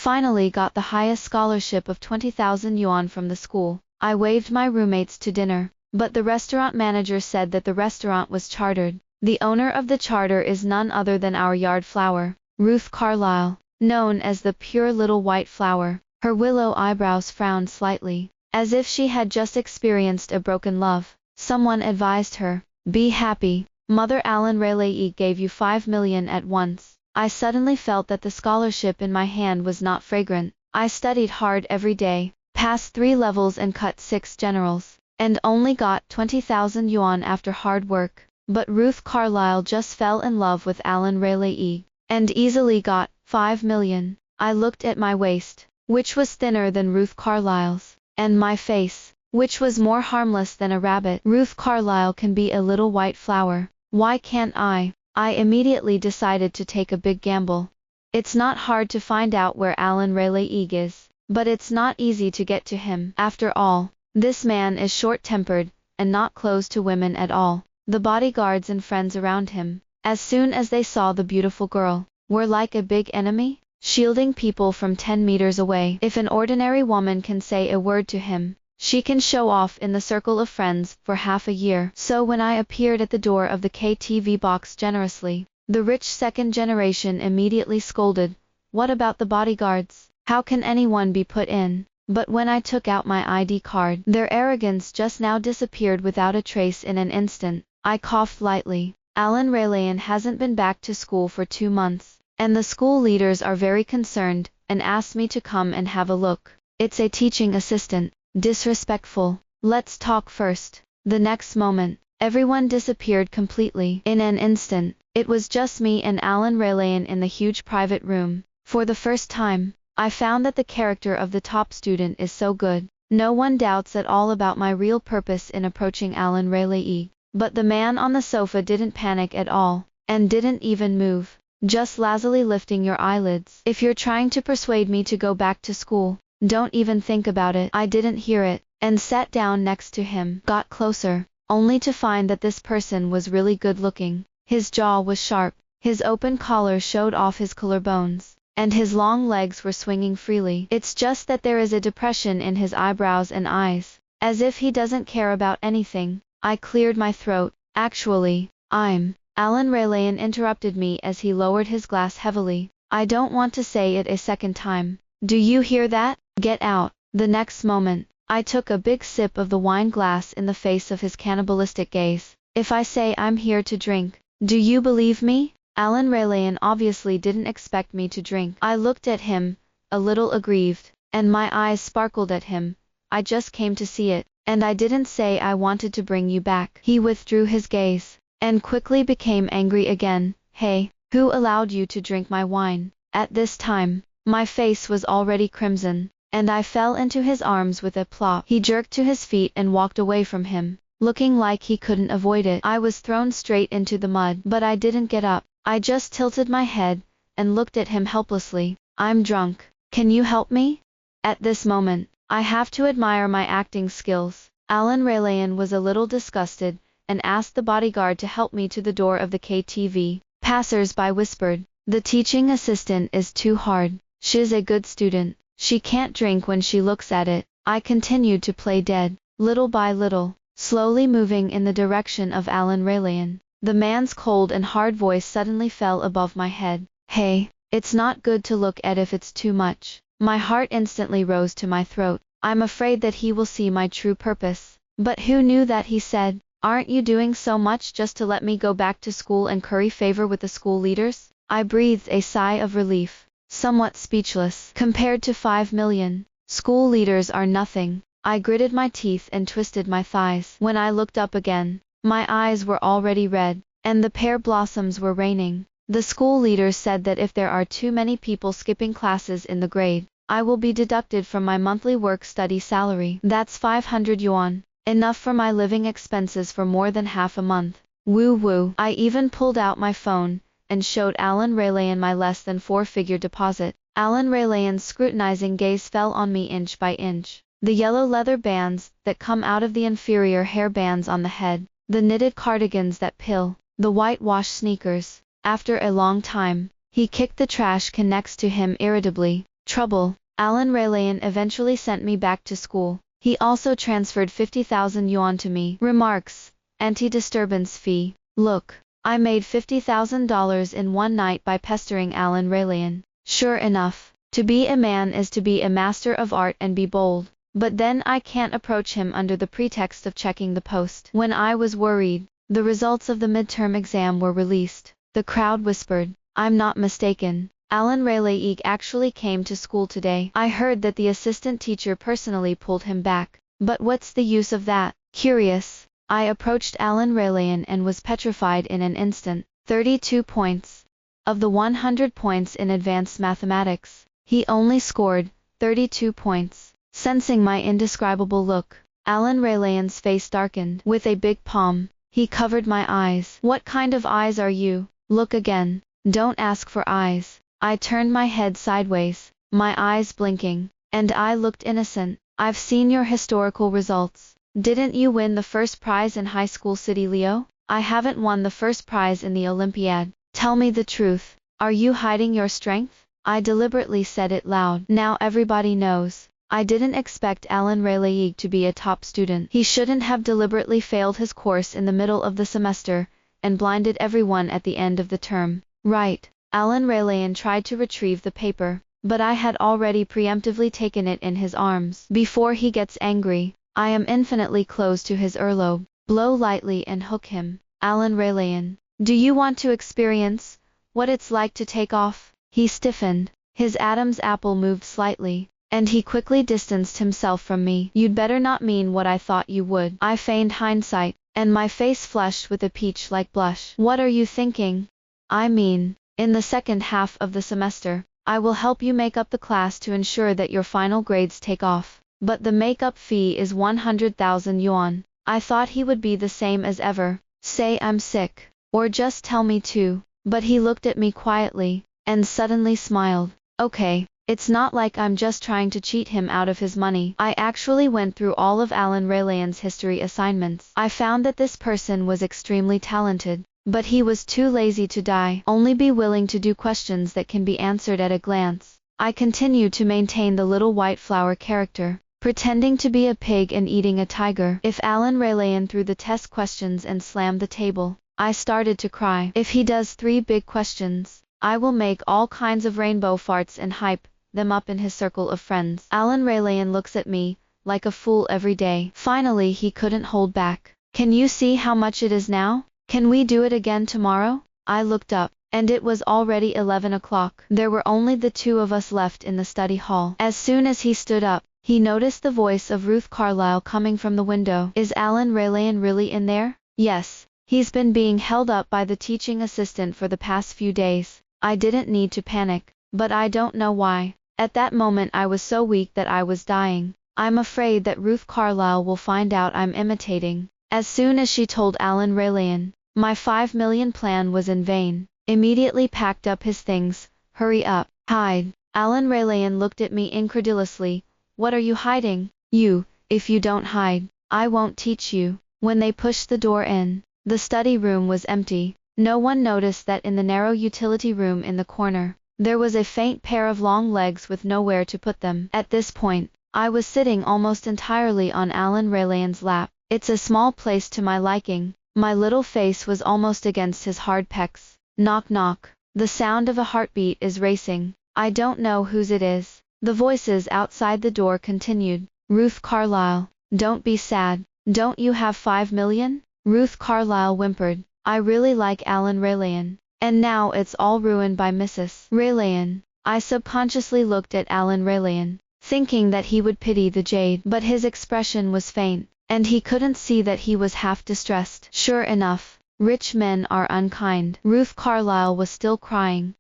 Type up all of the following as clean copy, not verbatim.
finally got the highest scholarship of 20,000 yuan from the school. I waved my roommates to dinner, but the restaurant manager said that the restaurant was chartered. The owner of the charter is none other than our yard flower, Ruth Carlyle, known as the pure little white flower. Her willow eyebrows frowned slightly, as if she had just experienced a broken love. Someone advised her, "Be happy. Mother Alan Rayleigh gave you 5 million at once." I suddenly felt that the scholarship in my hand was not fragrant. I studied hard every day, passed 3 levels and cut 6 generals, and only got 20,000 yuan after hard work. But Ruth Carlyle just fell in love with Alan Rayleigh, and easily got 5 million. I looked at my waist, which was thinner than Ruth Carlyle's, and my face, which was more harmless than a rabbit. Ruth Carlyle can be a little white flower. Why can't I? I immediately decided to take a big gamble. It's not hard to find out where Alan Rayleigh is, but it's not easy to get to him. After all, this man is short-tempered, and not close to women at all. The bodyguards and friends around him, as soon as they saw the beautiful girl, were like a big enemy, shielding people from 10 meters away. If an ordinary woman can say a word to him, she can show off in the circle of friends for half a year. So when I appeared at the door of the KTV box generously, the rich second generation immediately scolded, "What about the bodyguards? How can anyone be put in?" But when I took out my ID card, their arrogance just now disappeared without a trace in an instant. I coughed lightly. Alan Rayleigh hasn't been back to school for 2 months, and the school leaders are very concerned, and asked me to come and have a look. It's a teaching assistant. Disrespectful. Let's talk first. The next moment, everyone disappeared completely. In an instant, it was just me and Alan Rayleigh in the huge private room. For the first time, I found that the character of the top student is so good. No one doubts at all about my real purpose in approaching Alan Rayleigh. But the man on the sofa didn't panic at all, and didn't even move, just lazily lifting your eyelids. "If you're trying to persuade me to go back to school, don't even think about it." I didn't hear it, and sat down next to him, got closer, only to find that this person was really good looking. His jaw was sharp, his open collar showed off his collarbones, and his long legs were swinging freely. It's just that there is a depression in his eyebrows and eyes, as if he doesn't care about anything. I cleared my throat. "Actually, Alan Rayleigh interrupted me as he lowered his glass heavily. "I don't want to say it a second time. Do you hear that? Get out." The next moment, I took a big sip of the wine glass in the face of his cannibalistic gaze. "If I say I'm here to drink, do you believe me?" Alan Rayleigh obviously didn't expect me to drink. I looked at him, a little aggrieved, and my eyes sparkled at him. "I just came to see it. And I didn't say I wanted to bring you back." He withdrew his gaze, and quickly became angry again. "Hey, who allowed you to drink my wine?" At this time, my face was already crimson, and I fell into his arms with a plop. He jerked to his feet and walked away from him, looking like he couldn't avoid it. I was thrown straight into the mud, but I didn't get up. I just tilted my head, and looked at him helplessly. "I'm drunk. Can you help me?" At this moment, I have to admire my acting skills. Alan Rayleigh was a little disgusted, and asked the bodyguard to help me to the door of the KTV. Passers-by whispered, "The teaching assistant is too hard. She's a good student. She can't drink when she looks at it." I continued to play dead, little by little, slowly moving in the direction of Alan Rayleigh. The man's cold and hard voice suddenly fell above my head. "Hey, it's not good to look at if it's too much." My heart instantly rose to my throat. I'm afraid that he will see my true purpose. But who knew that? He said, "Aren't you doing so much just to let me go back to school and curry favor with the school leaders?" I breathed a sigh of relief, somewhat speechless. Compared to 5 million, school leaders are nothing. I gritted my teeth and twisted my thighs. When I looked up again, my eyes were already red, and the pear blossoms were raining. The school leaders said that if there are too many people skipping classes in the grade, I will be deducted from my monthly work-study salary. That's 500 yuan, enough for my living expenses for more than half a month. Woo-woo. I even pulled out my phone, and showed Alan Rayleigh my less than 4-figure deposit. Alan Rayleigh's scrutinizing gaze fell on me inch by inch. The yellow leather bands that come out of the inferior hair bands on the head, the knitted cardigans that pill, the whitewashed sneakers. After a long time, he kicked the trash can next to him irritably. trouble. Alan Raylan eventually sent me back to school. He also transferred 50,000 yuan to me. Remarks. Anti-disturbance fee. Look, I made $50,000 in one night by pestering Alan Raylan. Sure enough, to be a man is to be a master of art and be bold. But then I can't approach him under the pretext of checking the post. When I was worried, the results of the midterm exam were released. The crowd whispered, I'm not mistaken. Alan Raylan actually came to school today. I heard that the assistant teacher personally pulled him back. But what's the use of that? Curious, I approached Alan Raylan and was petrified in an instant. 32 points. Of the 100 points in advanced mathematics, he only scored 32 points. Sensing my indescribable look, Alan Raylan's face darkened. With a big palm, he covered my eyes. What kind of eyes are you? Look again. Don't ask for eyes. I turned my head sideways, my eyes blinking, and I looked innocent. I've seen your historical results. Didn't you win the first prize in high school City Leo? I haven't won the first prize in the Olympiad. Tell me the truth. Are you hiding your strength? I deliberately said it loud. Now everybody knows. I didn't expect Alan Raylan to be a top student. He shouldn't have deliberately failed his course in the middle of the semester, and blinded everyone at the end of the term. Right. Alan Raylan tried to retrieve the paper, but I had already preemptively taken it in his arms. Before he gets angry, I am infinitely close to his earlobe. Blow lightly and hook him. Alan Raylan. Do you want to experience what it's like to take off? He stiffened. His Adam's apple moved slightly, and he quickly distanced himself from me. You'd better not mean what I thought you would. I feigned hindsight, and my face flushed with a peach-like blush. What are you thinking? I mean, in the second half of the semester, I will help you make up the class to ensure that your final grades take off. But the makeup fee is 100,000 yuan. I thought he would be the same as ever. Say I'm sick, or just tell me to. But he looked at me quietly, and suddenly smiled. Okay, it's not like I'm just trying to cheat him out of his money. I actually went through all of Alan Raylan's history assignments. I found that this person was extremely talented. But he was too lazy to die. Only be willing to do questions that can be answered at a glance. I continued to maintain the little white flower character, pretending to be a pig and eating a tiger. If Alan Raylan threw the test questions and slammed the table, I started to cry. If he does 3 big questions, I will make all kinds of rainbow farts and hype them up in his circle of friends. Alan Raylan looks at me like a fool every day. Finally he couldn't hold back. Can you see how much it is now? Can we do it again tomorrow? I looked up, and it was already 11 o'clock. There were only the 2 of us left in the study hall. As soon as he stood up, he noticed the voice of Ruth Carlyle coming from the window. Is Alan Raylan really in there? Yes. He's been being held up by the teaching assistant for the past few days. I didn't need to panic, but I don't know why. At that moment I was so weak that I was dying. I'm afraid that Ruth Carlyle will find out I'm imitating. As soon as she told Alan Raylan, my 5 million plan was in vain. Immediately packed up his things. Hurry up. Hide. Alan Raylan looked at me incredulously. What are you hiding? If you don't hide, I won't teach you. When they pushed the door in, the study room was empty. No one noticed that in the narrow utility room in the corner, there was a faint pair of long legs with nowhere to put them. At this point, I was sitting almost entirely on Alan Raylan's lap. It's a small place to my liking. My little face was almost against his hard pecs. Knock knock. The sound of a heartbeat is racing. I don't know whose it is. The voices outside the door continued. Ruth Carlyle, don't be sad. Don't you have 5 million? Ruth Carlyle whimpered. I really like Alan Raylan. And now it's all ruined by Mrs. Raylan. I subconsciously looked at Alan Raylan, thinking that he would pity the jade. But his expression was faint, and he couldn't see that he was half distressed. Sure enough, rich men are unkind. Ruth Carlyle was still crying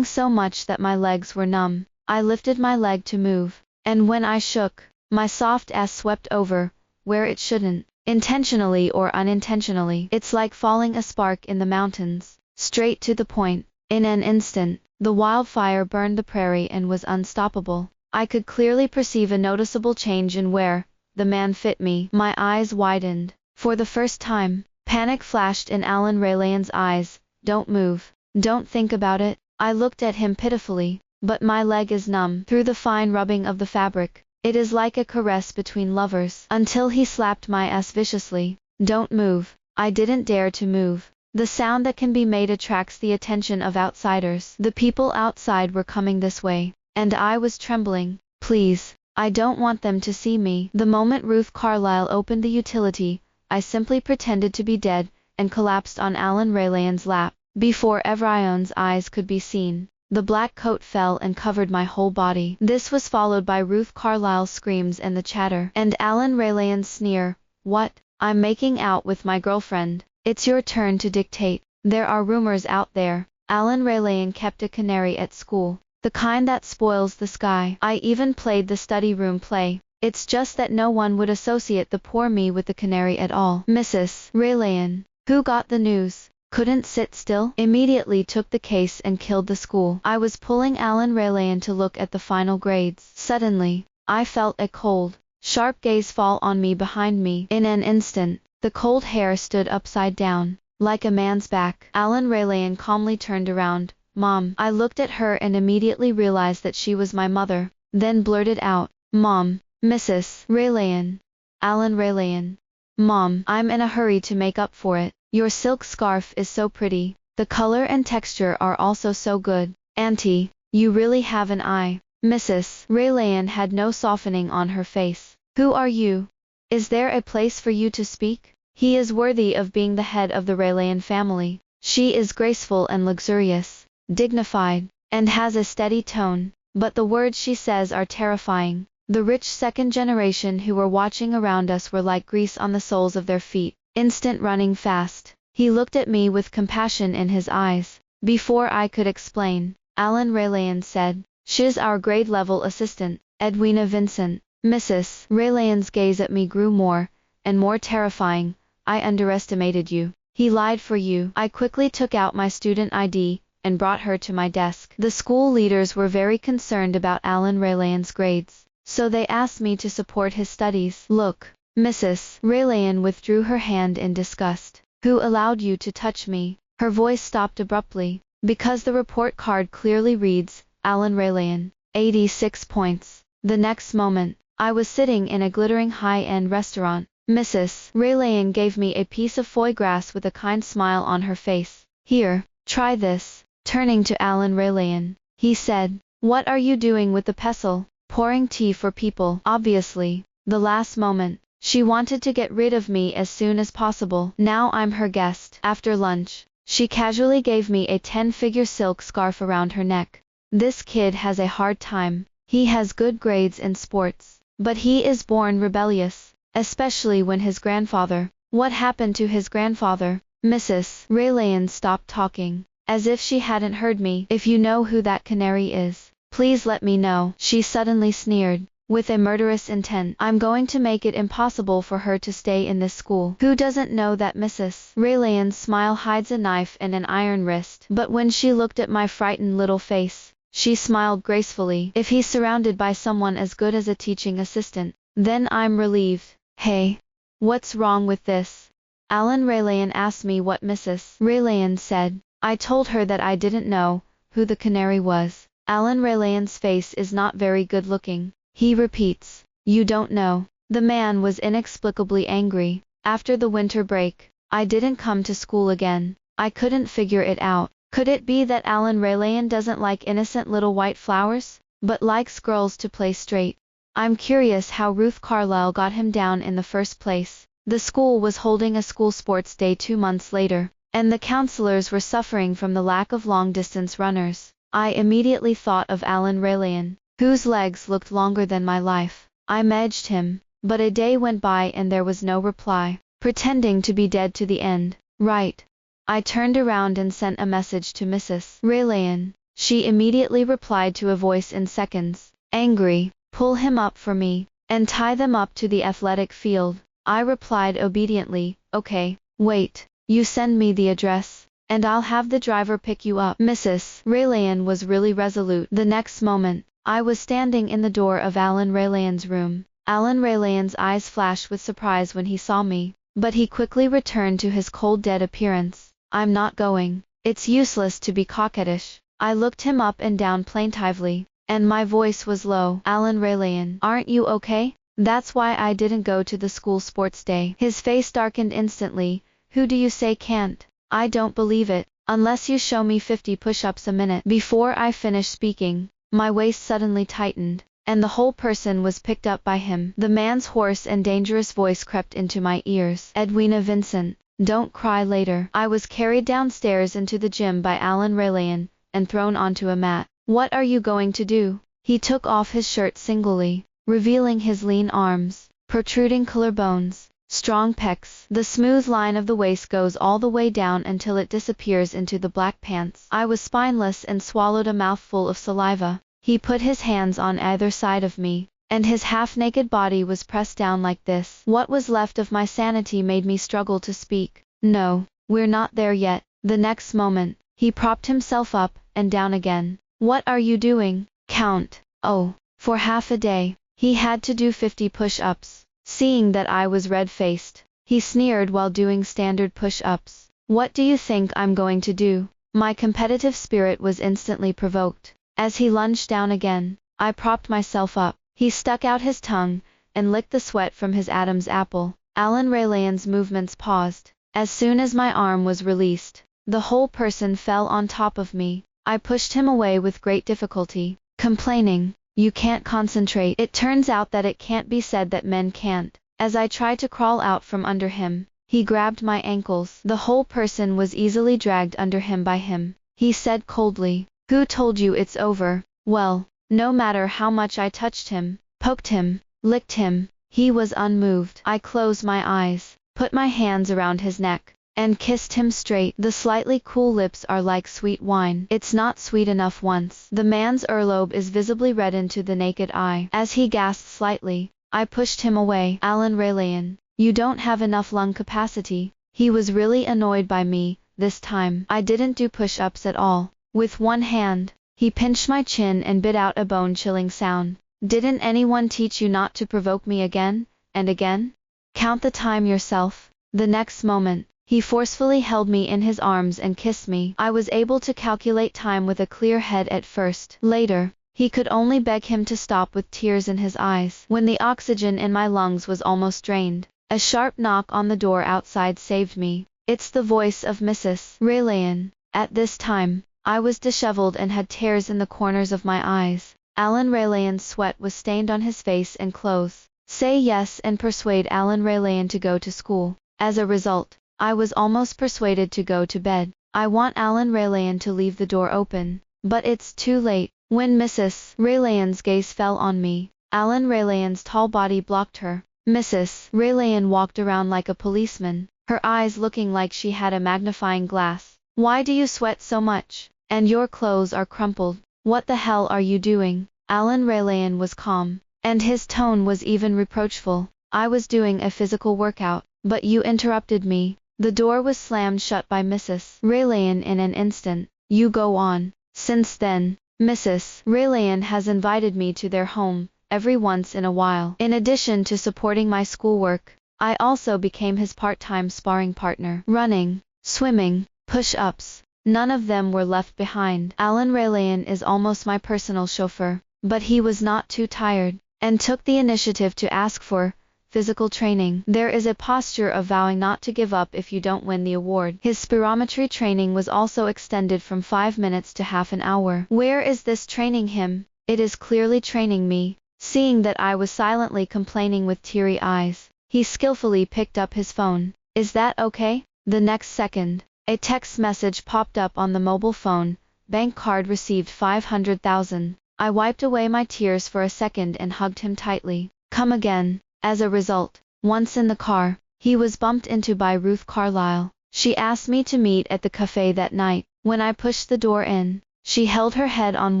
so much that my legs were numb. I lifted my leg to move, and when I shook, my soft ass swept over, where it shouldn't, intentionally or unintentionally. It's like falling a spark in the mountains, straight to the point. In an instant, the wildfire burned the prairie and was unstoppable. I could clearly perceive a noticeable change in where the man fit me. My eyes widened. For the first time, panic flashed in Alan Raylan's eyes. Don't move. Don't think about it. I looked at him pitifully. but my leg is numb through the fine rubbing of the fabric. It is like a caress between lovers, until he slapped my ass viciously. Don't move. I didn't dare to move. The sound that can be made attracts the attention of outsiders. The people outside were coming this way, and I was trembling. Please, I don't want them to see me. The moment Ruth Carlyle opened the utility, I simply pretended to be dead, and collapsed on Alan Raylan's lap. Before Evrion's eyes could be seen, the black coat fell and covered my whole body. This was followed by Ruth Carlyle's screams and the chatter, and Alan Raylan's sneer, "What? I'm making out with my girlfriend. It's your turn to dictate. There are rumors out there." Alan Raylan kept a canary at school, the kind that spoils the sky. I even played the study room play. It's just that no one would associate the poor me with the canary at all. Mrs. Raylan, who got the news, couldn't sit still, immediately took the case and killed the school. I was pulling Alan Raylan to look at the final grades. Suddenly, I felt a cold, sharp gaze fall on me behind me. In an instant, the cold hair stood upside down, like a man's back. Alan Raylan calmly turned around. "Mom." I looked at her and immediately realized that she was my mother, then blurted out, "Mom." "Mrs. Raylan." "Alan Raylan." "Mom, I'm in a hurry to make up for it. Your silk scarf is so pretty. The color and texture are also so good. Auntie, you really have an eye." Mrs. Raylan had no softening on her face. "Who are you? Is there a place for you to speak? He is worthy of being the head of the Raylan family. She is graceful and luxurious, dignified, and has a steady tone, but the words she says are terrifying." The rich second generation who were watching around us were like grease on the soles of their feet, instant running fast. He looked at me with compassion in his eyes. Before I could explain, Alan Raylan said, "She's our grade level assistant, Edwina Vincent." Mrs. Raylan's gaze at me grew more and more terrifying. "I underestimated you. He lied for you." I quickly took out my student ID and brought her to my desk. The school leaders were very concerned about Alan Raylan's grades, so they asked me to support his studies. "Look." Mrs. Raylan withdrew her hand in disgust. "Who allowed you to touch me?" Her voice stopped abruptly, because the report card clearly reads, Alan Raylan, 86 points. The next moment, I was sitting in a glittering high-end restaurant. Mrs. Raylan gave me a piece of foie gras with a kind smile on her face. "Here, try this." Turning to Alan Raylan, he said, "What are you doing with the pestle?" "Pouring tea for people." Obviously, the last moment, she wanted to get rid of me as soon as possible. Now I'm her guest. After lunch, she casually gave me a 10-figure silk scarf around her neck. "This kid has a hard time. He has good grades in sports, but he is born rebellious, especially when his grandfather." "What happened to his grandfather?" Mrs. Raylan stopped talking, as if she hadn't heard me. "If you know who that canary is, please let me know." She suddenly sneered, with a murderous intent. "I'm going to make it impossible for her to stay in this school." Who doesn't know that Mrs. Raylan's smile hides a knife and an iron wrist? But when she looked at my frightened little face, she smiled gracefully. "If he's surrounded by someone as good as a teaching assistant, then I'm relieved." "Hey, what's wrong with this?" Alan Raylan asked me what Mrs. Raylan said. I told her that I didn't know who the canary was. Alan Raylan's face is not very good looking. He repeats, "You don't know." The man was inexplicably angry. After the winter break, I didn't come to school again. I couldn't figure it out. Could it be that Alan Raylan doesn't like innocent little white flowers, but likes girls to play straight? I'm curious how Ruth Carlyle got him down in the first place. The school was holding a school sports day 2 months later, and the counselors were suffering from the lack of long-distance runners. I immediately thought of Alan Raylan, whose legs looked longer than my life. I messaged him, but a day went by and there was no reply, pretending to be dead to the end. "Right." I turned around and sent a message to Mrs. Raylan. She immediately replied to a voice in seconds. Angry, "Pull him up for me, and tie them up to the athletic field." I replied obediently, "Okay, wait, you send me the address, and I'll have the driver pick you up." Mrs. Raylan was really resolute. The next moment, I was standing in the door of Alan Raylan's room. Alan Raylan's eyes flashed with surprise when he saw me, but he quickly returned to his cold dead appearance. "I'm not going. It's useless to be coquettish. I looked him up and down plaintively, and my voice was low. Alan Raylian, aren't you okay? That's why I didn't go to the school sports day. His face darkened instantly. Who do you say can't? I don't believe it, unless you show me 50 push-ups a minute. Before I finished speaking, my waist suddenly tightened, and the whole person was picked up by him. The man's hoarse and dangerous voice crept into my ears. Edwina Vincent, don't cry later. I was carried downstairs into the gym by Alan Raylian, and thrown onto a mat. What are you going to do? He took off his shirt singly, revealing his lean arms, protruding collarbones, strong pecs. The smooth line of the waist goes all the way down until it disappears into the black pants. I was spineless and swallowed a mouthful of saliva. He put his hands on either side of me, and his half-naked body was pressed down like this. What was left of my sanity made me struggle to speak. No, we're not there yet. The next moment, he propped himself up and down again. What are you doing? Count. Oh, for half a day, he had to do 50 push-ups. Seeing that I was red-faced, he sneered while doing standard push-ups. What do you think I'm going to do? My competitive spirit was instantly provoked. As he lunged down again, I propped myself up. He stuck out his tongue and licked the sweat from his Adam's apple. Alan Raylian's movements paused. As soon as my arm was released, the whole person fell on top of me. I pushed him away with great difficulty, complaining, "You can't concentrate." It turns out that it can't be said that men can't. As I tried to crawl out from under him, he grabbed my ankles. The whole person was easily dragged under him by him. He said coldly, "Who told you it's over?" Well, no matter how much I touched him, poked him, licked him, he was unmoved. I closed my eyes, put my hands around his neck, and kissed him straight. The slightly cool lips are like sweet wine. It's not sweet enough once. The man's earlobe is visibly reddened to the naked eye. As he gasped slightly, I pushed him away. Alan Raylian, you don't have enough lung capacity. He was really annoyed by me. This time, I didn't do push-ups at all. With one hand, he pinched my chin and bit out a bone-chilling sound. Didn't anyone teach you not to provoke me again and again? Count the time yourself. The next moment, he forcefully held me in his arms and kissed me. I was able to calculate time with a clear head at first. Later, he could only beg him to stop with tears in his eyes. When the oxygen in my lungs was almost drained, a sharp knock on the door outside saved me. It's the voice of Mrs. Raylian. At this time, I was disheveled and had tears in the corners of my eyes. Alan Raylian's sweat was stained on his face and clothes. Say yes and persuade Alan Raylian to go to school. As a result, I was almost persuaded to go to bed. I want Alan Raylian to leave the door open, but it's too late. When Mrs. Raylian's gaze fell on me, Alan Raylian's tall body blocked her. Mrs. Raylian walked around like a policeman, her eyes looking like she had a magnifying glass. Why do you sweat so much? And your clothes are crumpled. What the hell are you doing? Alan Raylian was calm, and his tone was even reproachful. I was doing a physical workout, but you interrupted me. The door was slammed shut by Mrs. Raylian in an instant. You go on. Since then, Mrs. Raylian has invited me to their home every once in a while. In addition to supporting my schoolwork, I also became his part-time sparring partner. Running, swimming, push-ups, none of them were left behind. Alan Raylian is almost my personal chauffeur, but he was not too tired, and took the initiative to ask for physical training. There is a posture of vowing not to give up if you don't win the award. His spirometry training was also extended from 5 minutes to half an hour. Where is this training him? It is clearly training me. Seeing that I was silently complaining with teary eyes, he skillfully picked up his phone. Is that okay? The next second, a text message popped up on the mobile phone. Bank card received 500,000. I wiped away my tears for a second and hugged him tightly. Come again. As a result, once in the car, he was bumped into by Ruth Carlyle. She asked me to meet at the cafe that night. When I pushed the door in, she held her head on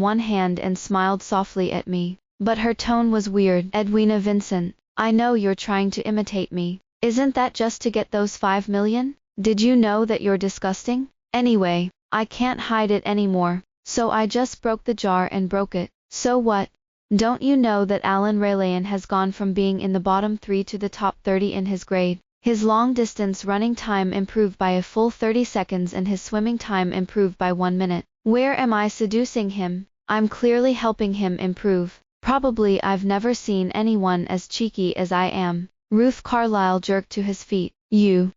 one hand and smiled softly at me, but her tone was weird. Edwina Vincent, I know you're trying to imitate me. Isn't that just to get those 5 million? Did you know that you're disgusting? Anyway, I can't hide it anymore, so I just broke the jar and broke it. So what? Don't you know that Alan Raylian has gone from being in the bottom 3 to the top 30 in his grade? His long-distance running time improved by a full 30 seconds and his swimming time improved by 1 minute. Where am I seducing him? I'm clearly helping him improve. Probably I've never seen anyone as cheeky as I am. Ruth Carlyle jerked to his feet. You,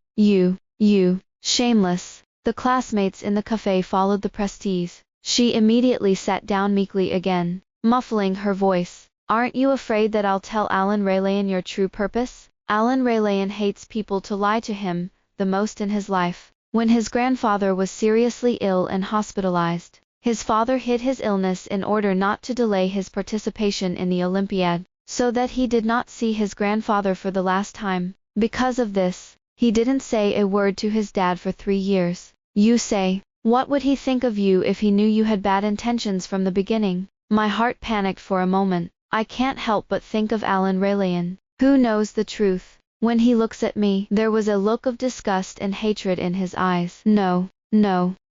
shameless. The classmates in the cafe followed the prestige. She immediately sat down meekly again, muffling her voice. Aren't you afraid that I'll tell Alan Raylan your true purpose? Alan Raylan hates people to lie to him, the most in his life. When his grandfather was seriously ill and hospitalized, his father hid his illness in order not to delay his participation in the Olympiad, so that he did not see his grandfather for the last time. Because of this, he didn't say a word to his dad for 3 years. You say, what would he think of you if he knew you had bad intentions from the beginning? My heart panicked for a moment. I can't help but think of Alan Raylan. Who knows the truth? When he looks at me, there was a look of disgust and hatred in his eyes. No,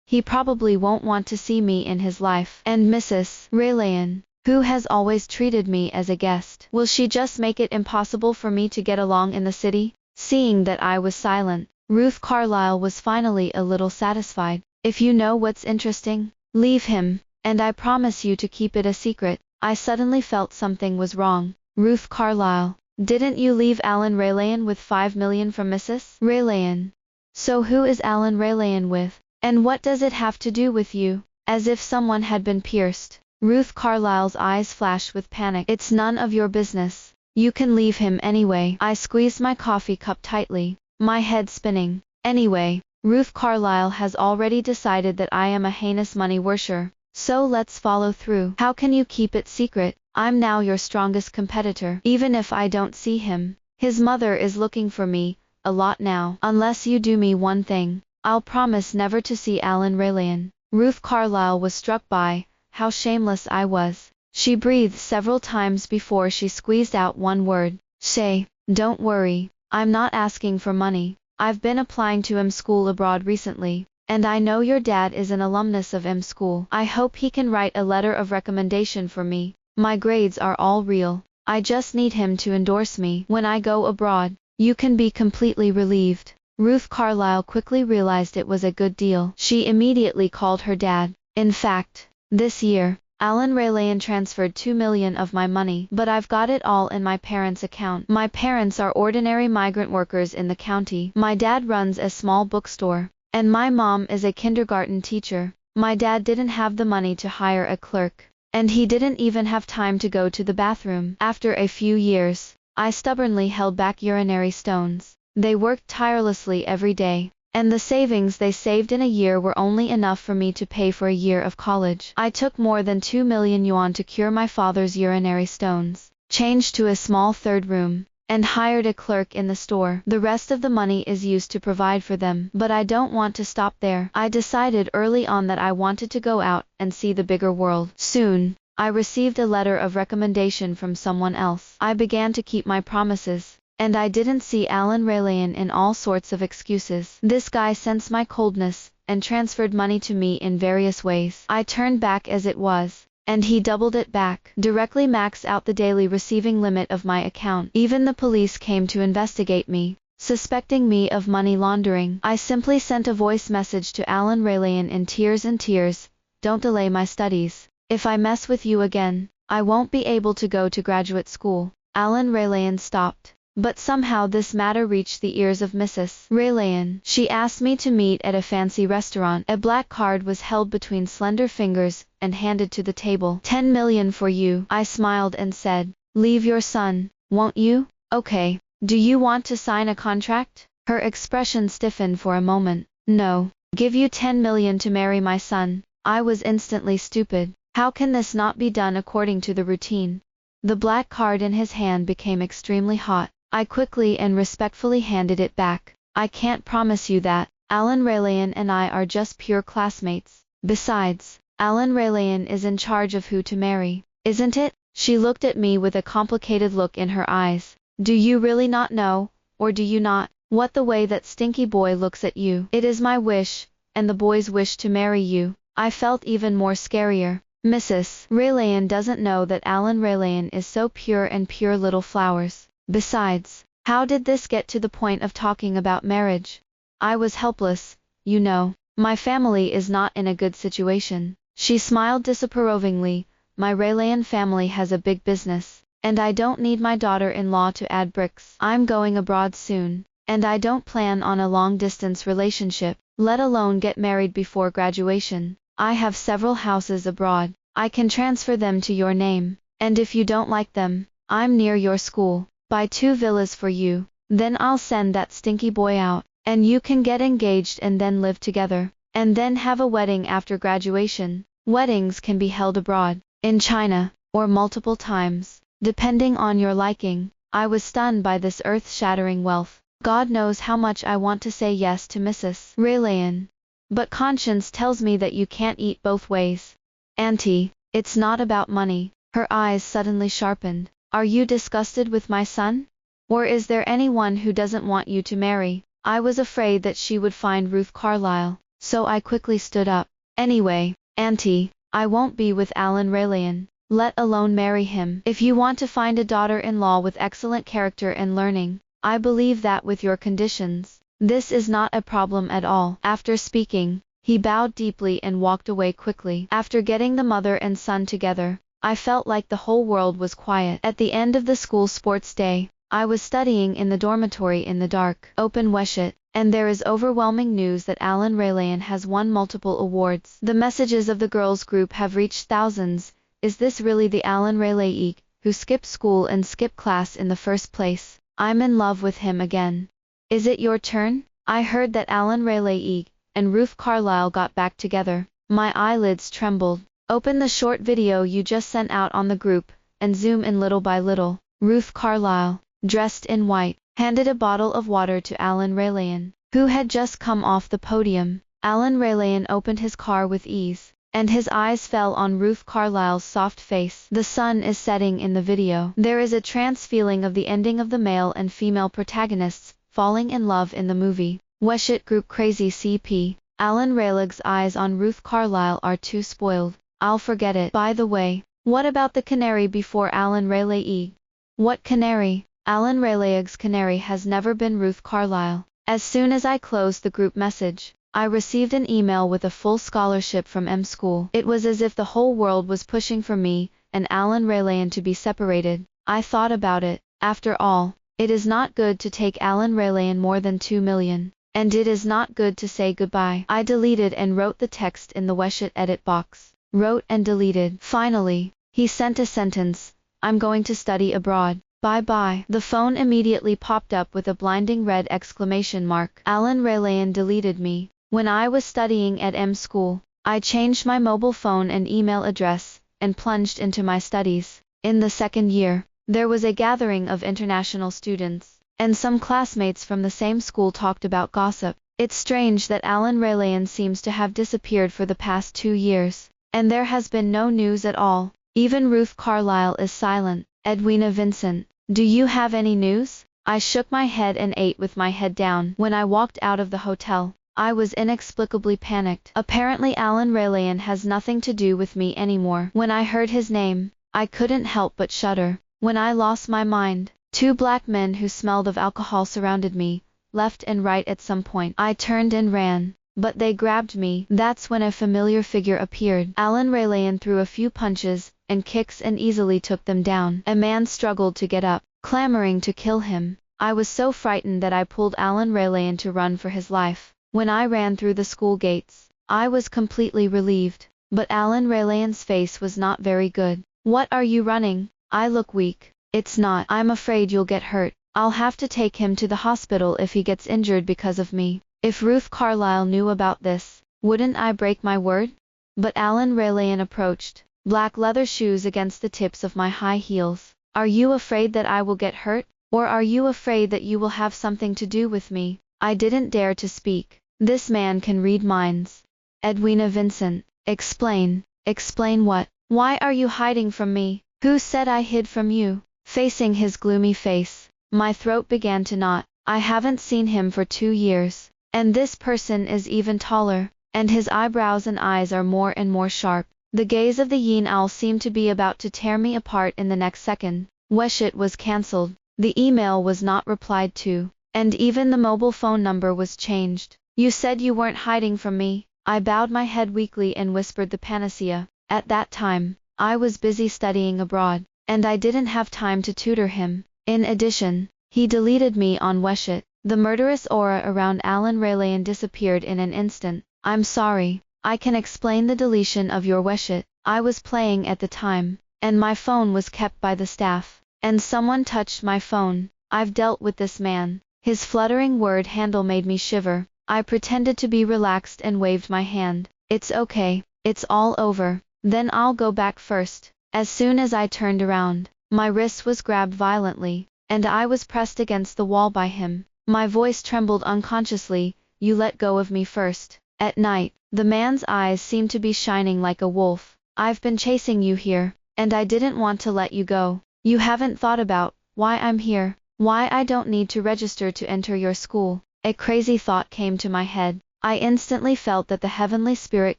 he probably won't want to see me in his life. And Mrs. Raylan, who has always treated me as a guest, will she just make it impossible for me to get along in the city? Seeing that I was silent, Ruth Carlyle was finally a little satisfied. If you know what's interesting, leave him, and I promise you to keep it a secret. I suddenly felt something was wrong. Ruth Carlyle, didn't you leave Alan Raylan with 5 million from Mrs. Raylan? So who is Alan Raylan with? And what does it have to do with you? As if someone had been pierced, Ruth Carlyle's eyes flashed with panic. It's none of your business. You can leave him anyway. I squeezed my coffee cup tightly, my head spinning. Anyway, Ruth Carlyle has already decided that I am a heinous money worshiper, so let's follow through. How can you keep it secret? I'm now your strongest competitor. Even if I don't see him, his mother is looking for me a lot now. Unless you do me one thing, I'll promise never to see Alan Raylan. Ruth Carlyle was struck by how shameless I was. She breathed several times before she squeezed out one word. Shay, don't worry, I'm not asking for money. I've been applying to M School abroad recently, and I know your dad is an alumnus of M School. I hope he can write a letter of recommendation for me. My grades are all real. I just need him to endorse me when I go abroad. You can be completely relieved. Ruth Carlyle quickly realized it was a good deal. She immediately called her dad. In fact, this year, Alan Raylan transferred 2 million of my money, but I've got it all in my parents' account. My parents are ordinary migrant workers in the county. My dad runs a small bookstore, and my mom is a kindergarten teacher. My dad didn't have the money to hire a clerk, and he didn't even have time to go to the bathroom. After a few years, I stubbornly held back urinary stones. They worked tirelessly every day, and the savings they saved in a year were only enough for me to pay for a year of college. I took more than 2 million yuan to cure my father's urinary stones, changed to a small third room, and hired a clerk in the store. The rest of the money is used to provide for them. But I don't want to stop there. I decided early on that I wanted to go out and see the bigger world. Soon, I received a letter of recommendation from someone else. I began to keep my promises, and I didn't see Alan Raylan in all sorts of excuses. This guy sensed my coldness, and transferred money to me in various ways. I turned back as it was, and he doubled it back. Directly maxed out the daily receiving limit of my account. Even the police came to investigate me, suspecting me of money laundering. I simply sent a voice message to Alan Raylan in tears. Don't delay my studies. If I mess with you again, I won't be able to go to graduate school. Alan Raylan stopped. But somehow this matter reached the ears of Mrs. Raylan. She asked me to meet at a fancy restaurant. A black card was held between slender fingers and handed to the table. 10 million for you. I smiled and said, leave your son, won't you? Okay. Do you want to sign a contract? Her expression stiffened for a moment. No. Give you 10 million to marry my son. I was instantly stupid. How can this not be done according to the routine? The black card in his hand became extremely hot. I quickly and respectfully handed it back. I can't promise you that. Alan Raylan and I are just pure classmates. Besides, Alan Raylan is in charge of who to marry, isn't it? She looked at me with a complicated look in her eyes. Do you really not know, or do you not? What the way that stinky boy looks at you. It is my wish, and the boy's wish to marry you. I felt even more scarier. Mrs. Raylan doesn't know that Alan Raylan is so pure and pure little flowers. Besides, how did this get to the point of talking about marriage? I was helpless, you know. My family is not in a good situation. She smiled disapprovingly. My Raylan family has a big business, and I don't need my daughter-in-law to add bricks. I'm going abroad soon, and I don't plan on a long-distance relationship, let alone get married before graduation. I have several houses abroad. I can transfer them to your name, and if you don't like them, I'm near your school. Buy 2 villas for you. Then I'll send that stinky boy out, and you can get engaged and then live together, and then have a wedding after graduation. Weddings can be held abroad, in China, or multiple times, depending on your liking. I was stunned by this earth-shattering wealth. God knows how much I want to say yes to Mrs. Raylan. But conscience tells me that you can't eat both ways. Auntie, it's not about money. Her eyes suddenly sharpened. Are you disgusted with my son? Or is there anyone who doesn't want you to marry? I was afraid that she would find Ruth Carlyle, so I quickly stood up. Anyway, Auntie, I won't be with Alan Raylan, let alone marry him. If you want to find a daughter-in-law with excellent character and learning, I believe that with your conditions, this is not a problem at all. After speaking, he bowed deeply and walked away quickly. After getting the mother and son together, I felt like the whole world was quiet. At the end of the school sports day, I was studying in the dormitory in the dark, open Weshet, and there is overwhelming news that Alan Raylan has won multiple awards. The messages of the girls' group have reached thousands. Is this really the Alan Raylan who skipped school and skipped class in the first place? I'm in love with him again. Is it your turn? I heard that Alan Raylan and Ruth Carlyle got back together. My eyelids trembled. Open the short video you just sent out on the group, and zoom in little by little. Ruth Carlyle, dressed in white, handed a bottle of water to Alan Raylan, who had just come off the podium. Alan Raylan opened his car with ease, and his eyes fell on Ruth Carlyle's soft face. The sun is setting in the video. There is a trance feeling of the ending of the male and female protagonists falling in love in the movie. Weshet Group Crazy CP. Alan Raylan's eyes on Ruth Carlyle are too spoiled. I'll forget it. By the way, what about the canary before Alan Raylan? What canary? Alan Raylan's canary has never been Ruth Carlyle. As soon as I closed the group message, I received an email with a full scholarship from M School. It was as if the whole world was pushing for me and Alan Raylan to be separated. I thought about it. After all, it is not good to take Alan Raylan more than 2 million. And it is not good to say goodbye. I deleted and wrote the text in the Weshet edit box. Wrote and deleted. Finally, he sent a sentence. I'm going to study abroad. Bye-bye. The phone immediately popped up with a blinding red exclamation mark. Alan Raylan deleted me. When I was studying at M School, I changed my mobile phone and email address, and plunged into my studies. In the second year, there was a gathering of international students, and some classmates from the same school talked about gossip. It's strange that Alan Raylan seems to have disappeared for the past 2 years. And there has been no news at all. Even Ruth Carlyle is silent. Edwina Vincent, do you have any news? I shook my head and ate with my head down. When I walked out of the hotel, I was inexplicably panicked. Apparently Alan Raylan has nothing to do with me anymore. When I heard his name, I couldn't help but shudder. When I lost my mind, 2 black men who smelled of alcohol surrounded me, left and right. At some point, I turned and ran. But they grabbed me. That's when a familiar figure appeared. Alan Raylan threw a few punches and kicks and easily took them down. A man struggled to get up, clamoring to kill him. I was so frightened that I pulled Alan Raylan to run for his life. When I ran through the school gates, I was completely relieved. But Alan Raylan's face was not very good. What are you running? I look weak. It's not. I'm afraid you'll get hurt. I'll have to take him to the hospital if he gets injured because of me. If Ruth Carlyle knew about this, wouldn't I break my word? But Alan Raylan approached, black leather shoes against the tips of my high heels. Are you afraid that I will get hurt? Or are you afraid that you will have something to do with me? I didn't dare to speak. This man can read minds. Edwina Vincent, explain. Explain what? Why are you hiding from me? Who said I hid from you? Facing his gloomy face, my throat began to knot. I haven't seen him for 2 years. And this person is even taller, and his eyebrows and eyes are more and more sharp. The gaze of the yin owl seemed to be about to tear me apart in the next second. Weshet was cancelled. The email was not replied to, and even the mobile phone number was changed. You said you weren't hiding from me. I bowed my head weakly and whispered the panacea. At that time, I was busy studying abroad, and I didn't have time to tutor him. In addition, he deleted me on Weshit. The murderous aura around Alan Raylan disappeared in an instant. I'm sorry. I can explain the deletion of your Weshit. I was playing at the time, and my phone was kept by the staff, and someone touched my phone. I've dealt with this man. His fluttering word handle made me shiver. I pretended to be relaxed and waved my hand. It's okay. It's all over. Then I'll go back first. As soon as I turned around, my wrist was grabbed violently, and I was pressed against the wall by him. My voice trembled unconsciously. You let go of me first. At night, the man's eyes seemed to be shining like a wolf. I've been chasing you here, and I didn't want to let you go. You haven't thought about why I'm here, why I don't need to register to enter your school. A crazy thought came to my head. I instantly felt that the heavenly spirit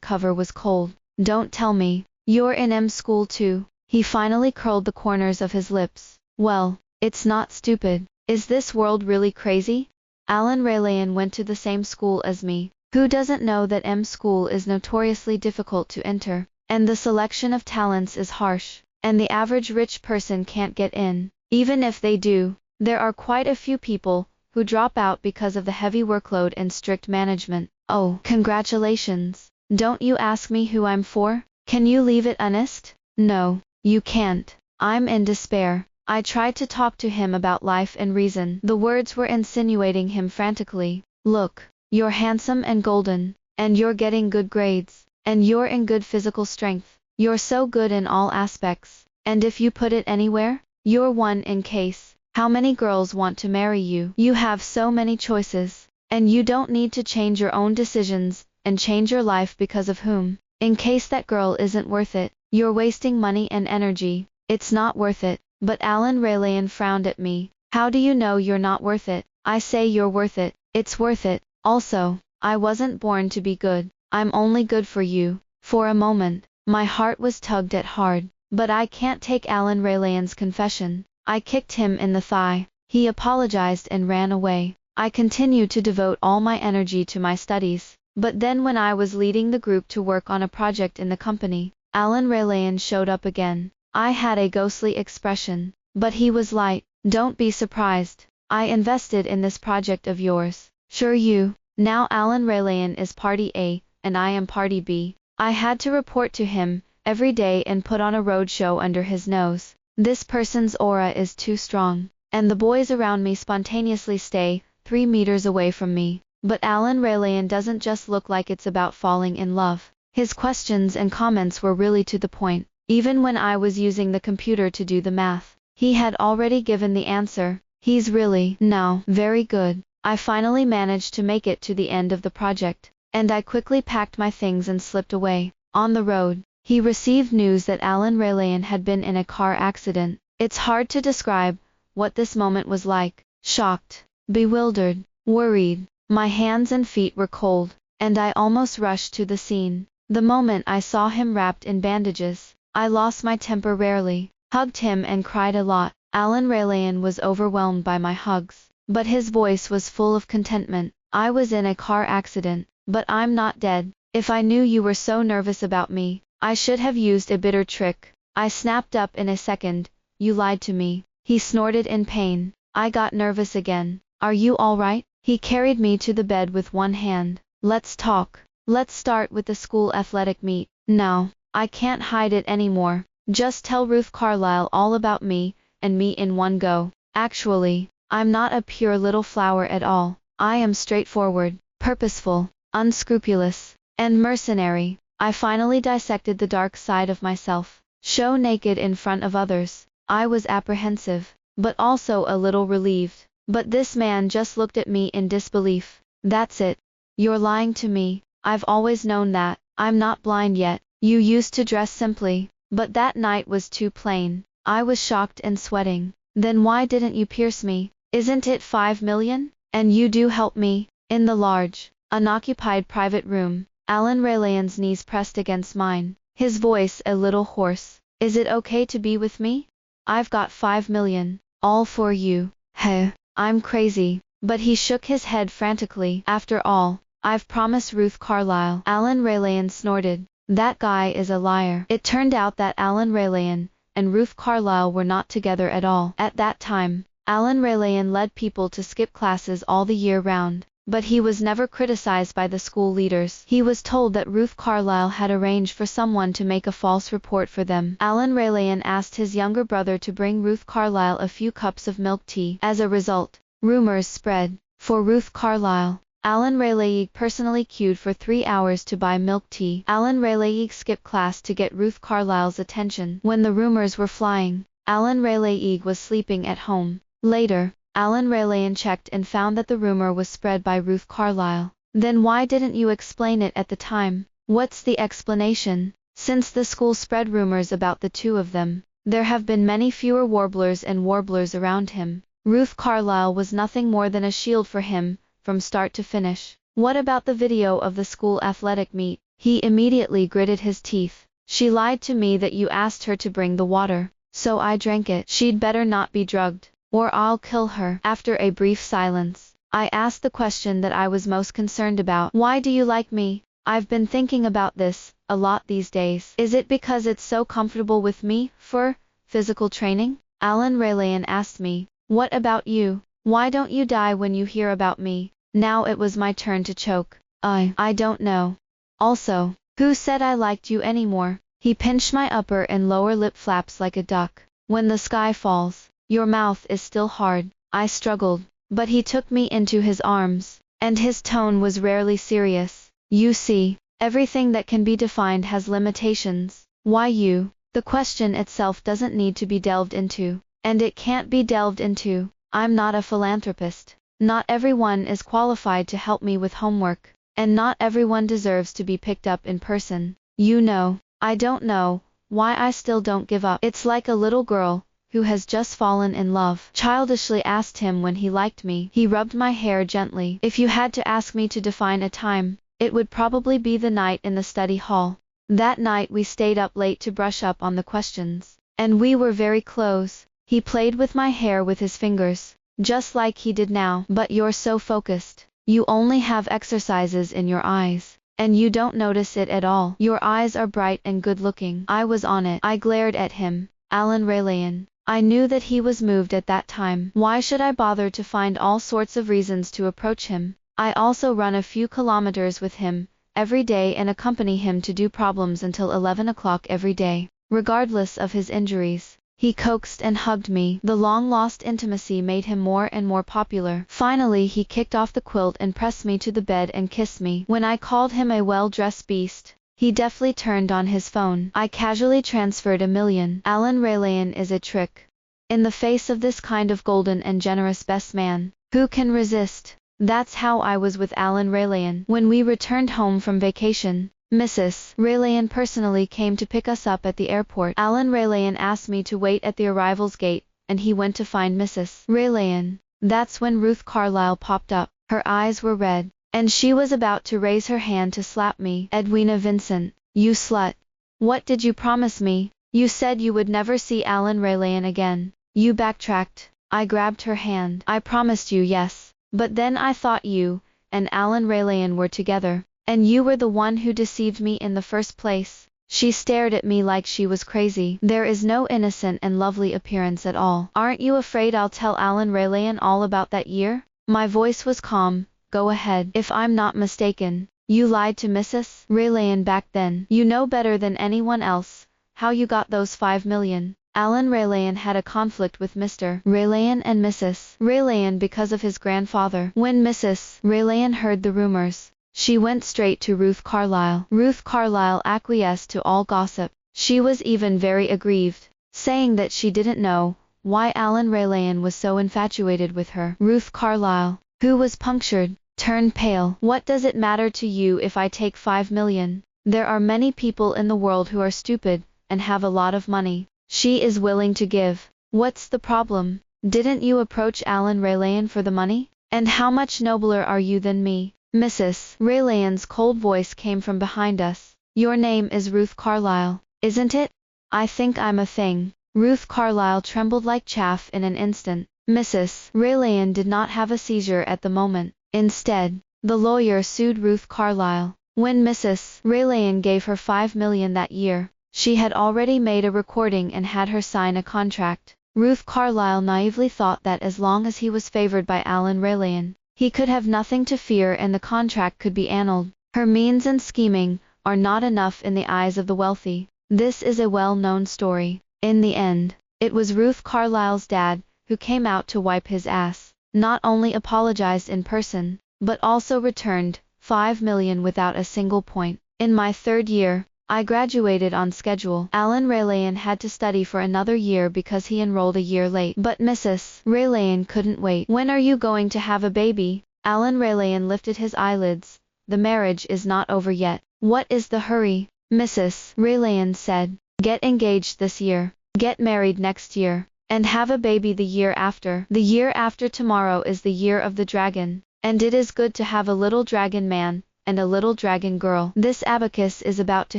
cover was cold. Don't tell me, you're in M school too. He finally curled the corners of his lips. Well, it's not stupid. Is this world really crazy? Alan Raylan went to the same school as me. Who doesn't know that M school is notoriously difficult to enter, and the selection of talents is harsh, and the average rich person can't get in. Even if they do, there are quite a few people who drop out because of the heavy workload and strict management. Oh, congratulations. Don't you ask me who I'm for? Can you leave it honest? No, you can't. I'm in despair. I tried to talk to him about life and reason. The words were insinuating him frantically. Look, you're handsome and golden, and you're getting good grades, and you're in good physical strength. You're so good in all aspects, and if you put it anywhere, you're one in case. How many girls want to marry you? You have so many choices, and you don't need to change your own decisions and change your life because of whom. In case that girl isn't worth it, you're wasting money and energy. It's not worth it. But Alan Raylan frowned at me. How do you know you're not worth it? I say you're worth it. It's worth it. Also, I wasn't born to be good. I'm only good for you. For a moment, my heart was tugged at hard. But I can't take Alan Raylan's confession. I kicked him in the thigh. He apologized and ran away. I continued to devote all my energy to my studies. But then when I was leading the group to work on a project in the company, Alan Raylan showed up again. I had a ghostly expression, but he was light. Don't be surprised. I invested in this project of yours. Sure you. Now Alan Raylan is party A, and I am party B. I had to report to him every day and put on a roadshow under his nose. This person's aura is too strong, and the boys around me spontaneously stay 3 meters away from me. But Alan Raylan doesn't just look like it's about falling in love. His questions and comments were really to the point. Even when I was using the computer to do the math, he had already given the answer. He's really, now, very good. I finally managed to make it to the end of the project, and I quickly packed my things and slipped away. On the road, he received news that Alan Raylan had been in a car accident. It's hard to describe what this moment was like. Shocked, bewildered, worried. My hands and feet were cold, and I almost rushed to the scene. The moment I saw him wrapped in bandages, I lost my temper rarely, hugged him and cried a lot. Alan Raylan was overwhelmed by my hugs, but his voice was full of contentment. I was in a car accident, but I'm not dead. If I knew you were so nervous about me, I should have used a bitter trick. I snapped up in a second. You lied to me. He snorted in pain. I got nervous again. Are you all right? He carried me to the bed with one hand. Let's talk. Let's start with the school athletic meet. Now, I can't hide it anymore. Just tell Ruth Carlyle all about me, and me in one go. Actually, I'm not a pure little flower at all. I am straightforward, purposeful, unscrupulous, and mercenary. I finally dissected the dark side of myself. Show naked in front of others. I was apprehensive, but also a little relieved. But this man just looked at me in disbelief. That's it. You're lying to me. I've always known that. I'm not blind yet. You used to dress simply, but that night was too plain. I was shocked and sweating. Then why didn't you pierce me? Isn't it 5 million? And you do help me? In the large, unoccupied private room, Alan Raylan's knees pressed against mine, his voice a little hoarse. Is it okay to be with me? I've got 5 million, all for you. Heh, I'm crazy. But he shook his head frantically. After all, I've promised Ruth Carlyle. Alan Raylan snorted. That guy is a liar. It turned out that Alan Raylan and Ruth Carlyle were not together at all. At that time, Alan Raylan led people to skip classes all the year round, but he was never criticized by the school leaders. He was told that Ruth Carlyle had arranged for someone to make a false report for them. Alan Raylan asked his younger brother to bring Ruth Carlyle a few cups of milk tea. As a result, rumors spread. For Ruth Carlyle, Alan Raylan personally queued for 3 hours to buy milk tea. Alan Raylan skipped class to get Ruth Carlyle's attention. When the rumors were flying, Alan Raylan was sleeping at home. Later, Alan Raylan checked and found that the rumor was spread by Ruth Carlyle. Then why didn't you explain it at the time? What's the explanation? Since the school spread rumors about the two of them, there have been many fewer warblers and warblers around him. Ruth Carlyle was nothing more than a shield for him, from start to finish. What about the video of the school athletic meet? He immediately gritted his teeth. She lied to me that you asked her to bring the water, so I drank it. She'd better not be drugged, or I'll kill her. After a brief silence, I asked the question that I was most concerned about. Why do you like me? I've been thinking about this a lot these days. Is it because it's so comfortable with me, for physical training? Alan Raylan asked me. What about you? Why don't you die when you hear about me? Now it was my turn to choke. I don't know. Also, who said I liked you anymore? He pinched my upper and lower lip flaps like a duck. When the sky falls, your mouth is still hard. I struggled, but he took me into his arms, and his tone was rarely serious. You see, everything that can be defined has limitations. Why you? The question itself doesn't need to be delved into, and it can't be delved into. I'm not a philanthropist. Not everyone is qualified to help me with homework, and not everyone deserves to be picked up in person. You know, I don't know why I still don't give up. It's like a little girl who has just fallen in love. Childishly asked him when he liked me. He rubbed my hair gently. If you had to ask me to define a time, it would probably be the night in the study hall. That night we stayed up late to brush up on the questions, and we were very close. He played with my hair with his fingers, just like he did now. But you're so focused. You only have exercises in your eyes, and you don't notice it at all. Your eyes are bright and good looking. I was on it. I glared at him. Alan Raylan. I knew that he was moved at that time. Why should I bother to find all sorts of reasons to approach him? I also run a few kilometers with him every day and accompany him to do problems until 11 o'clock every day, regardless of his injuries. He coaxed and hugged me. The long-lost intimacy made him more and more popular. Finally he kicked off the quilt and pressed me to the bed and kissed me. When I called him a well-dressed beast, he deftly turned on his phone. I casually transferred $1 million. Alan Raylan is a trick. In the face of this kind of golden and generous best man, who can resist? That's how I was with Alan Raylan. When we returned home from vacation, Mrs. Raylan personally came to pick us up at the airport. Alan Raylan asked me to wait at the arrivals gate, and he went to find Mrs. Raylan. That's when Ruth Carlyle popped up. Her eyes were red, and she was about to raise her hand to slap me. Edwina Vincent, you slut. What did you promise me? You said you would never see Alan Raylan again. You backtracked. I grabbed her hand. I promised you, yes. But then I thought you and Alan Raylan were together. And you were the one who deceived me in the first place. She stared at me like she was crazy. There is no innocent and lovely appearance at all. Aren't you afraid I'll tell Alan Raylan all about that year? My voice was calm. Go ahead. If I'm not mistaken, you lied to Mrs. Raylan back then. You know better than anyone else how you got those $5 million. Alan Raylan had a conflict with Mr. Raylan and Mrs. Raylan because of his grandfather. When Mrs. Raylan heard the rumors, she went straight to Ruth Carlyle. Ruth Carlyle acquiesced to all gossip. She was even very aggrieved, saying that she didn't know why Alan Raylan was so infatuated with her. Ruth Carlyle, who was punctured, turned pale. What does it matter to you if I take $5 million? There are many people in the world who are stupid and have a lot of money. She is willing to give. What's the problem? Didn't you approach Alan Raylan for the money? And how much nobler are you than me? Mrs. Raylan's cold voice came from behind us. Your name is Ruth Carlyle, isn't it? I think I'm a thing. Ruth Carlyle trembled like chaff in an instant. Mrs. Raylan did not have a seizure at the moment. Instead, The lawyer sued Ruth Carlyle. When Mrs. Raylene gave her $5 million that year, she had already made a recording and had her sign a contract. Ruth Carlyle naively thought that as long as he was favored by Alan Raylene, he could have nothing to fear and the contract could be annulled. Her means and scheming are not enough in the eyes of the wealthy. This is a well-known story. In the end, it was Ruth Carlyle's dad who came out to wipe his ass, not only apologized in person, but also returned $5 million without a single point. In my third year, I graduated on schedule. Alan Raylene had to study for another year because he enrolled a year late. But Mrs. Raylene couldn't wait. When are you going to have a baby? Alan Raylene lifted his eyelids. The marriage is not over yet. What is the hurry? Mrs. Raylene said. Get engaged this year, get married next year, and have a baby the year after. The year after tomorrow is the year of the dragon, and it is good to have a little dragon man and a little dragon girl. This abacus is about to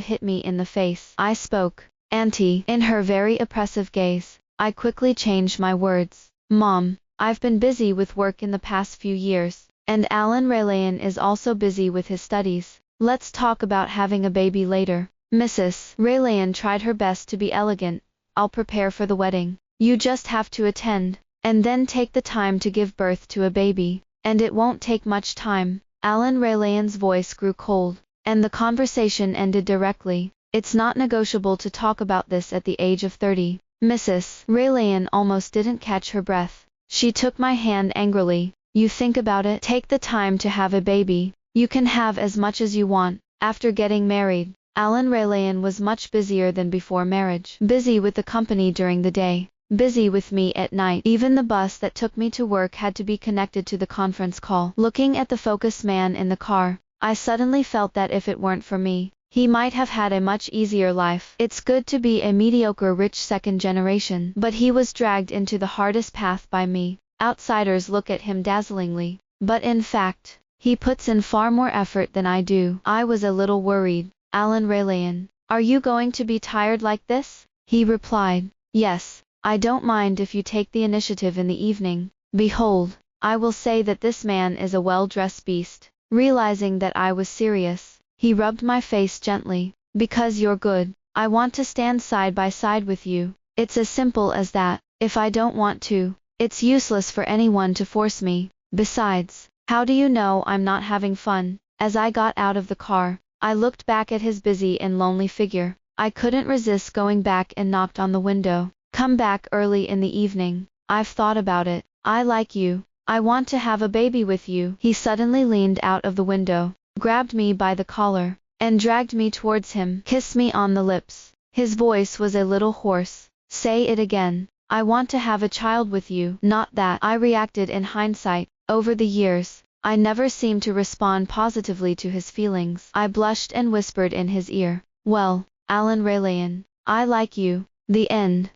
hit me in the face. I spoke. Auntie, in her very oppressive gaze, I quickly changed my words. Mom, I've been busy with work in the past few years, and Alan Raylene is also busy with his studies. Let's talk about having a baby later. Mrs. Raylene tried her best to be elegant. I'll prepare for the wedding. You just have to attend, and then take the time to give birth to a baby, and it won't take much time. Alan Raylene's voice grew cold, and the conversation ended directly. It's not negotiable to talk about this at the age of 30. Mrs. Raylene almost didn't catch her breath. She took my hand angrily. You think about it. Take the time to have a baby. You can have as much as you want. After getting married, Alan Raylene was much busier than before marriage. Busy with the company during the day, busy with me at night. Even the bus that took me to work had to be connected to the conference call. Looking at the focused man in the car, I suddenly felt that if it weren't for me, he might have had a much easier life. It's good to be a mediocre rich second generation, but he was dragged into the hardest path by me. Outsiders look at him dazzlingly, but in fact, he puts in far more effort than I do. I was a little worried. Alan Raylene, are you going to be tired like this? He replied, yes. I don't mind if you take the initiative in the evening. Behold, I will say that this man is a well-dressed beast. Realizing that I was serious, he rubbed my face gently. Because you're good, I want to stand side by side with you. It's as simple as that. If I don't want to, it's useless for anyone to force me. Besides, how do you know I'm not having fun? As I got out of the car, I looked back at his busy and lonely figure. I couldn't resist going back and knocked on the window. Come back early in the evening. I've thought about it. I like you. I want to have a baby with you. He suddenly leaned out of the window, grabbed me by the collar, and dragged me towards him. Kissed me on the lips. His voice was a little hoarse. Say it again. I want to have a child with you. Not that, I reacted in hindsight. Over the years, I never seemed to respond positively to his feelings. I blushed and whispered in his ear. Well, Alan Raylene, I like you. The end.